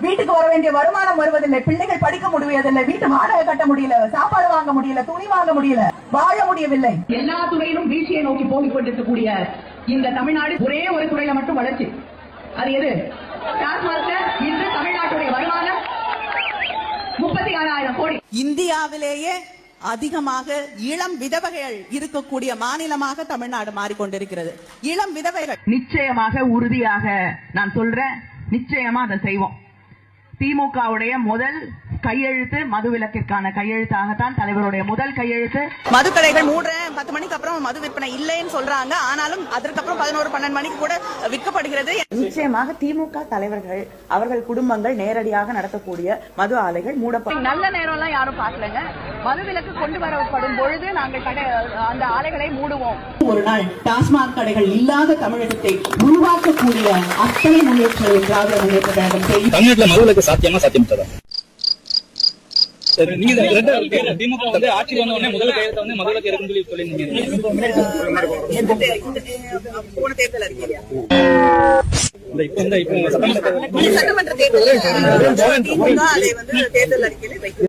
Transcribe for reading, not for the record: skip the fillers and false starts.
வீட்டுக்கு வர வேண்டிய வருமானம் வருவதில்லை, பிள்ளைகள் படிக்க முடியவில்லை, வீட்டு வாடகை கட்ட முடியல, சாப்பாடு வாங்க முடியல, துணி வாங்க முடியல, வாழ முடியவில்லை. எல்லா துறையிலும் வீழ்ச்சியை நோக்கி போகிக் கொண்டிருக்கக்கூடிய இந்த தமிழ்நாடு ஒரே ஒரு துறையில மட்டும் வளர்ச்சி. அது எது? இன்று தமிழ்நாட்டுடைய வருமானம் 36,000 கோடி. இந்தியாவிலேயே அதிகமாக இளம் விதவைகள் இருக்கக்கூடிய மாநிலமாக தமிழ்நாடு மாறிக்கொண்டிருக்கிறது. இளம் விதவைகள் நிச்சயமாக உறுதியாக நான் சொல்றேன், நிச்சயமா அதை செய்வோம். திமுகவுடைய முதல் கையெழுத்து மதுவிலக்கிற்கான கையெழுத்தாகத்தான் தலைவருடைய முதல் கையெழுத்து. மதுக்கடைகள் 10 மணிக்கு அப்புறம் மது விற்பனை இல்லைன்னு சொல்றாங்க. ஆனாலும் அதற்கப்புறம் 11-12 மணிக்கு கூட விற்கப்படுகிறது. நிச்சயமாக திமுக தலைவர்கள் அவர்கள் குடும்பங்கள் நேரடியாக நடத்தக்கூடிய மது ஆலைகள் மூடப்படும். நல்ல நேரம் எல்லாம் யாரும் பார்க்கலங்க. மதுவிலக்கு கொண்டு வரப்படும் பொழுது நாங்கள் அந்த ஆலைகளை மூடுவோம். ஒரு நாள் டாஸ்மாக் கடைகள் இல்லாத தமிழகத்தை உருவாக்கக்கூடிய அத்தனை முயற்சிகளை திராவிட முன்னேற்ற கழகம் செய்யும். தமிழ்நாட்டில் மதுவிலக்கு சாத்தியமா சாத்தியம் நீங்க திமுக வந்து ஆட்சி வந்த உடனே முதல் கையெழுத்த வந்து மதுவிலக்கு இருக்குன்னு சொல்லி சட்டமன்ற தேர்தல் அறிக்கையில